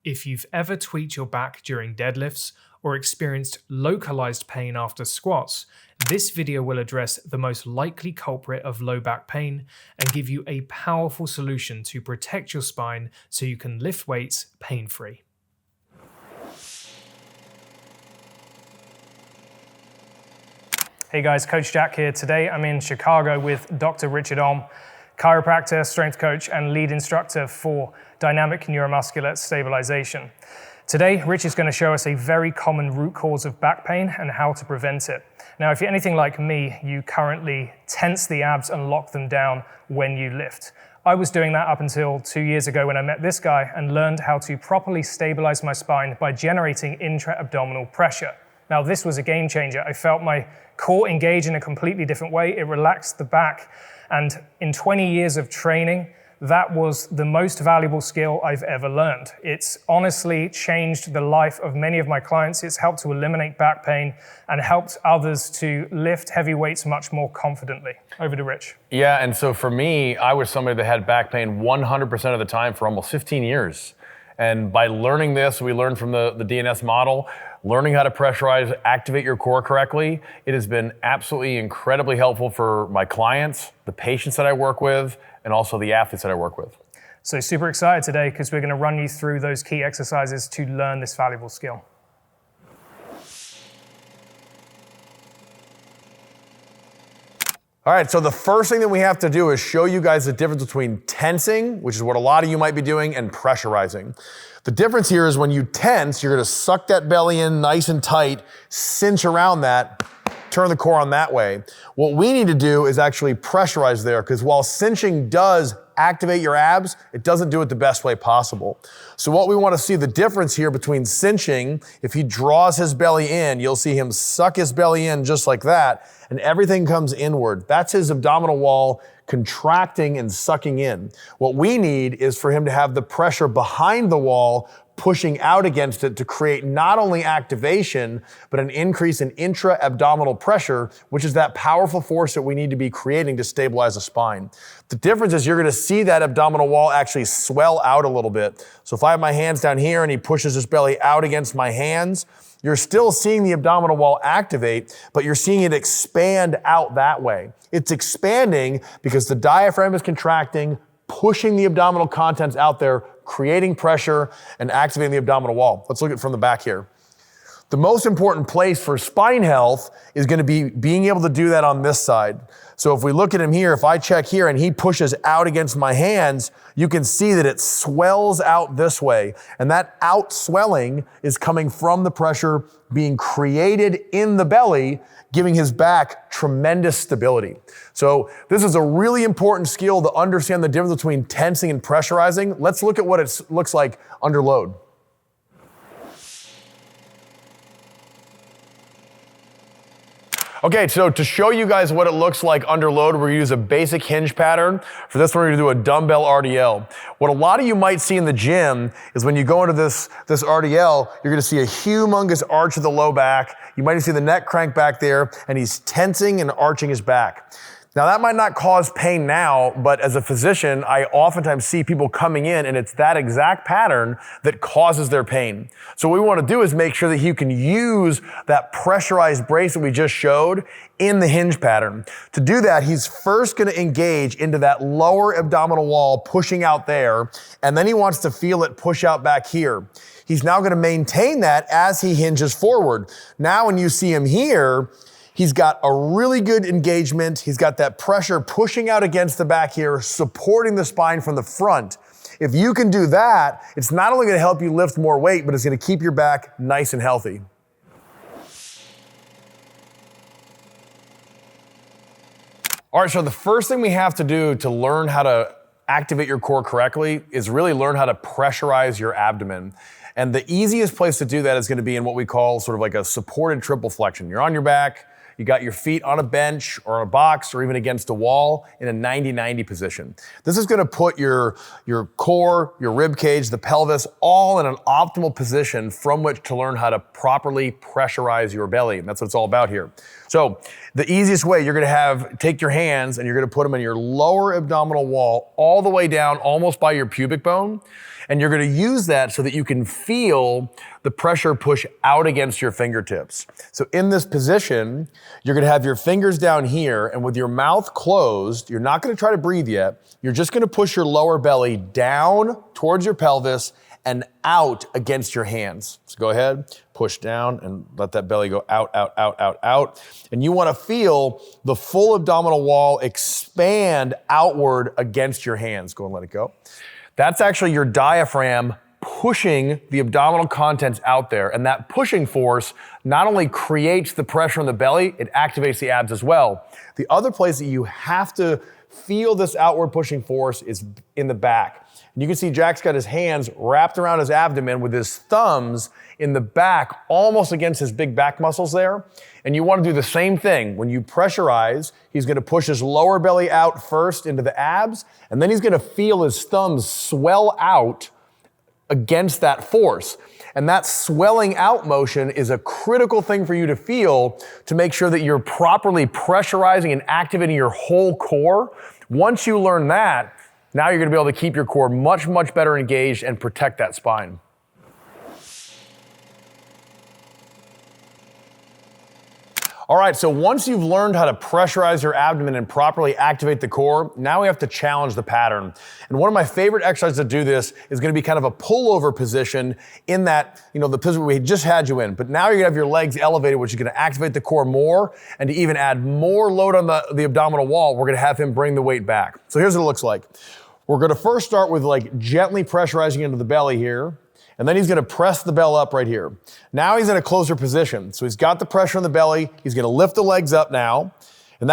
If you've ever tweaked your back during deadlifts or experienced localized pain after squats, this video will address the most likely culprit of low back pain and give you a powerful solution to protect your spine so you can lift weights pain-free. Hey guys, Coach Jack here. Today I'm in Chicago with Dr. Richard Ulm, chiropractor, strength coach, and lead instructor for Dynamic Neuromuscular Stabilization. Today, Rich is going to show us a very common root cause of back pain and how to prevent it. Now, if you're anything like me, you currently tense the abs and lock them down when you lift. I was doing that up until 2 years ago when I met this guy and learned how to properly stabilize my spine by generating intra-abdominal-pressure. Now, this was a game changer. I felt my core engage in a completely different way. It relaxed the back. And in 20 years of training, that was the most valuable skill I've ever learned. It's honestly changed the life of many of my clients. It's helped to eliminate back pain and helped others to lift heavy weights much more confidently. Over to Rich. Yeah, and so for me, I was somebody that had back pain 100% of the time for almost 15 years. And by learning this, we learned from the DNS model, learning how to pressurize, activate your core correctly. It has been absolutely incredibly helpful for my clients, the patients that I work with, and also the athletes that I work with. So super excited today because we're going to run you through those key exercises to learn this valuable skill. All right, so the first thing that we have to do is show you guys the difference between tensing, which is what a lot of you might be doing, and pressurizing. The difference here is when you tense, you're gonna suck that belly in nice and tight, cinch around that, turn the core on that way. What we need to do is actually pressurize there, because while cinching does activate your abs, it doesn't do it the best way possible. So what we want to see the difference here between cinching, if he draws his belly in, you'll see him suck his belly in just like that, and everything comes inward. That's his abdominal wall contracting and sucking in. What we need is for him to have the pressure behind the wall pushing out against it to create not only activation, but an increase in intra-abdominal pressure, which is that powerful force that we need to be creating to stabilize the spine. The difference is you're gonna see that abdominal wall actually swell out a little bit. So if I have my hands down here and he pushes his belly out against my hands, you're still seeing the abdominal wall activate, but you're seeing it expand out that way. It's expanding because the diaphragm is contracting, pushing the abdominal contents out there, creating pressure and activating the abdominal wall. Let's look at it from the back here. The most important place for spine health is going to be being able to do that on this side. So if we look at him here, if I check here and he pushes out against my hands, you can see that it swells out this way. And that out swelling is coming from the pressure being created in the belly, giving his back tremendous stability. So this is a really important skill to understand the difference between tensing and pressurizing. Let's look at what it looks like under load. Okay, so to show you guys what it looks like under load, we're gonna use a basic hinge pattern. For this one, we're gonna do a dumbbell RDL. What a lot of you might see in the gym is when you go into this RDL, you're gonna see a humongous arch of the low back. You might see the neck crank back there, and he's tensing and arching his back. Now that might not cause pain now, but as a physician, I oftentimes see people coming in and it's that exact pattern that causes their pain. So what we want to do is make sure that you can use that pressurized brace that we just showed in the hinge pattern. To do that, he's first going to engage into that lower abdominal wall, pushing out there, and then he wants to feel it push out back here. He's now going to maintain that as he hinges forward. Now when you see him here, he's got a really good engagement. He's got that pressure pushing out against the back here, supporting the spine from the front. If you can do that, it's not only going to help you lift more weight, but it's going to keep your back nice and healthy. All right, so the first thing we have to do to learn how to activate your core correctly is really learn how to pressurize your abdomen. And the easiest place to do that is going to be in what we call sort of like a supported triple flexion. You're on your back, you got your feet on a bench or on a box or even against a wall in a 90-90 position. This is going to put your core, your rib cage, the pelvis, all in an optimal position from which to learn how to properly pressurize your belly. And that's what it's all about here. So the easiest way, you're going to take your hands and you're going to put them in your lower abdominal wall all the way down almost by your pubic bone. And you're gonna use that so that you can feel the pressure push out against your fingertips. So in this position, you're gonna have your fingers down here, and with your mouth closed, you're not gonna try to breathe yet. You're just gonna push your lower belly down towards your pelvis and out against your hands. So go ahead, push down and let that belly go out, out, out, out, out. And you wanna feel the full abdominal wall expand outward against your hands. Go and let it go. That's actually your diaphragm pushing the abdominal contents out there. And that pushing force not only creates the pressure in the belly, it activates the abs as well. The other place that you have to feel this outward pushing force is in the back. And you can see Jack's got his hands wrapped around his abdomen with his thumbs in the back, almost against his big back muscles there. And you want to do the same thing. When you pressurize, he's going to push his lower belly out first into the abs, and then he's going to feel his thumbs swell out against that force. And that swelling out motion is a critical thing for you to feel to make sure that you're properly pressurizing and activating your whole core. Once you learn that, now you're gonna be able to keep your core much, much better engaged and protect that spine. All right, so once you've learned how to pressurize your abdomen and properly activate the core, now we have to challenge the pattern. And one of my favorite exercises to do this is gonna be kind of a pullover position in that, the position we just had you in. But now you're gonna have your legs elevated, which is gonna activate the core more, and to even add more load on the abdominal wall, we're gonna have him bring the weight back. So here's what it looks like. We're gonna first start with gently pressurizing into the belly here. And then he's gonna press the bell up right here. Now he's in a closer position. So he's got the pressure in the belly. He's gonna lift the legs up now. And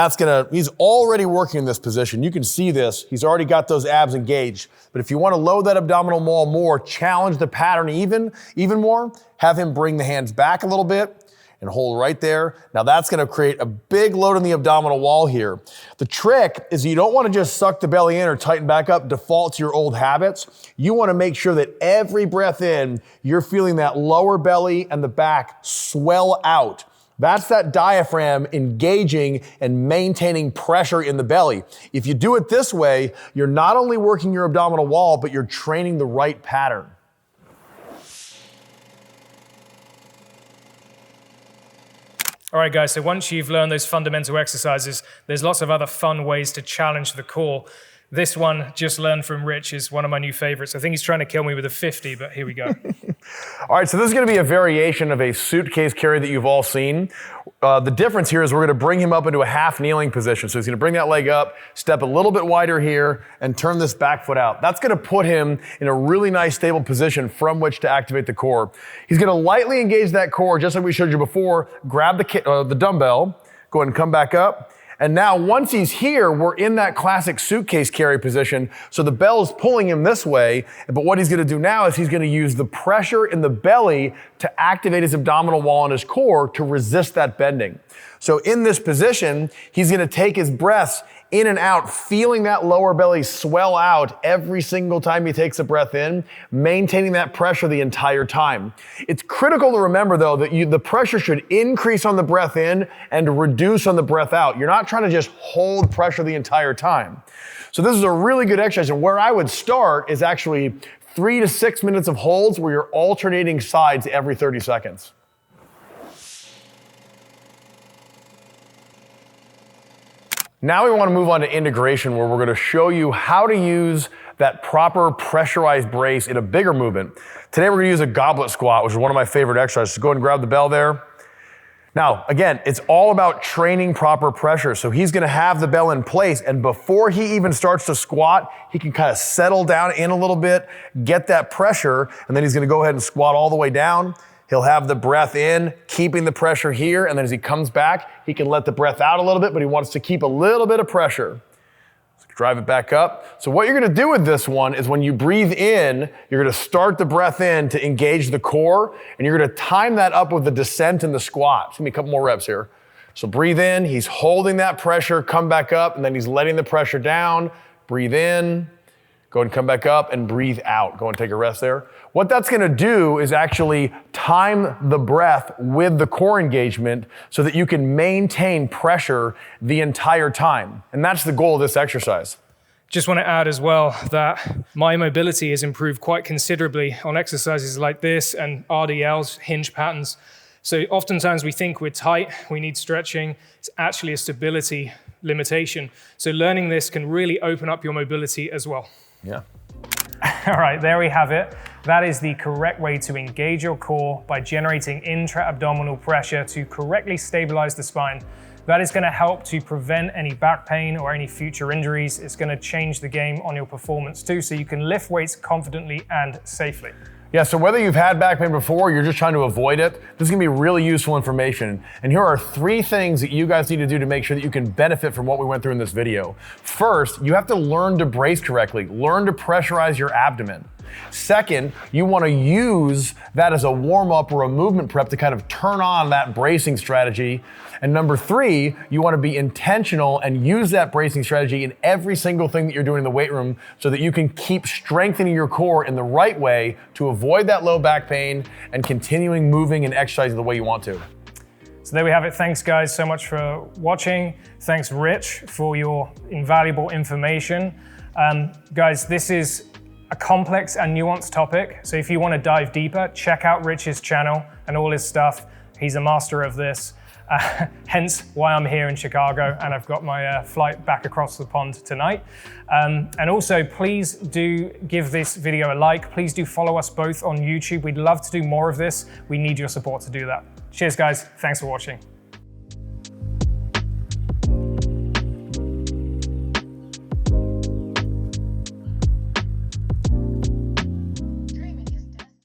he's already working in this position. You can see this. He's already got those abs engaged. But if you wanna load that abdominal wall more, challenge the pattern even more, have him bring the hands back a little bit and hold right there. Now that's gonna create a big load in the abdominal wall here. The trick is you don't wanna just suck the belly in or tighten back up, default to your old habits. You wanna make sure that every breath in, you're feeling that lower belly and the back swell out. That's that diaphragm engaging and maintaining pressure in the belly. If you do it this way, you're not only working your abdominal wall, but you're training the right pattern. All right, guys, so once you've learned those fundamental exercises, there's lots of other fun ways to challenge the core. This one, just learned from Rich, is one of my new favorites. I think he's trying to kill me with a 50, but here we go. All right, so this is gonna be a variation of a suitcase carry that you've all seen. The difference here is we're gonna bring him up into a half kneeling position. So he's gonna bring that leg up, step a little bit wider here, and turn this back foot out. That's gonna put him in a really nice stable position from which to activate the core. He's gonna lightly engage that core, just like we showed you before, grab the dumbbell, go ahead and come back up. And now once he's here, we're in that classic suitcase carry position. So the bell's pulling him this way, but what he's gonna do now is he's gonna use the pressure in the belly to activate his abdominal wall and his core to resist that bending. So in this position, he's gonna take his breaths in and out, feeling that lower belly swell out every single time he takes a breath in, maintaining that pressure the entire time. It's critical to remember though that the pressure should increase on the breath in and reduce on the breath out. You're not trying to just hold pressure the entire time. So this is a really good exercise, and where I would start is actually 3 to 6 minutes of holds where you're alternating sides every 30 seconds. Now we want to move on to integration, where we're going to show you how to use that proper pressurized brace in a bigger movement. Today we're going to use a goblet squat, which is one of my favorite exercises. So go ahead and grab the bell there. Now, again, it's all about training proper pressure. So he's going to have the bell in place, and before he even starts to squat, he can kind of settle down in a little bit, get that pressure, and then he's going to go ahead and squat all the way down. He'll have the breath in, keeping the pressure here, and then as he comes back, he can let the breath out a little bit, but he wants to keep a little bit of pressure. So drive it back up. So what you're gonna do with this one is when you breathe in, you're gonna start the breath in to engage the core, and you're gonna time that up with the descent and the squat. Give me a couple more reps here. So breathe in, he's holding that pressure, come back up, and then he's letting the pressure down. Breathe in, go and come back up, and breathe out. Go and take a rest there. What that's gonna do is actually time the breath with the core engagement so that you can maintain pressure the entire time. And that's the goal of this exercise. Just want to add as well that my mobility has improved quite considerably on exercises like this and RDLs, hinge patterns. So oftentimes we think we're tight, we need stretching. It's actually a stability limitation. So learning this can really open up your mobility as well. Yeah. All right, there we have it. That is the correct way to engage your core by generating intra-abdominal pressure to correctly stabilize the spine. That is going to help to prevent any back pain or any future injuries. It's going to change the game on your performance too, so you can lift weights confidently and safely. Yeah, so whether you've had back pain before or you're just trying to avoid it, this is gonna be really useful information. And here are 3 things that you guys need to do to make sure that you can benefit from what we went through in this video. First, you have to learn to brace correctly, learn to pressurize your abdomen. Second, you want to use that as a warm-up or a movement prep to kind of turn on that bracing strategy. And number 3, you want to be intentional and use that bracing strategy in every single thing that you're doing in the weight room so that you can keep strengthening your core in the right way to avoid that low back pain and continuing moving and exercising the way you want to. So there we have it. Thanks guys so much for watching. Thanks Rich for your invaluable information. Guys, this is a complex and nuanced topic. So if you want to dive deeper, check out Rich's channel and all his stuff. He's a master of this. Hence why I'm here in Chicago and I've got my flight back across the pond tonight. And also please do give this video a like. Please do follow us both on YouTube. We'd love to do more of this. We need your support to do that. Cheers guys, thanks for watching.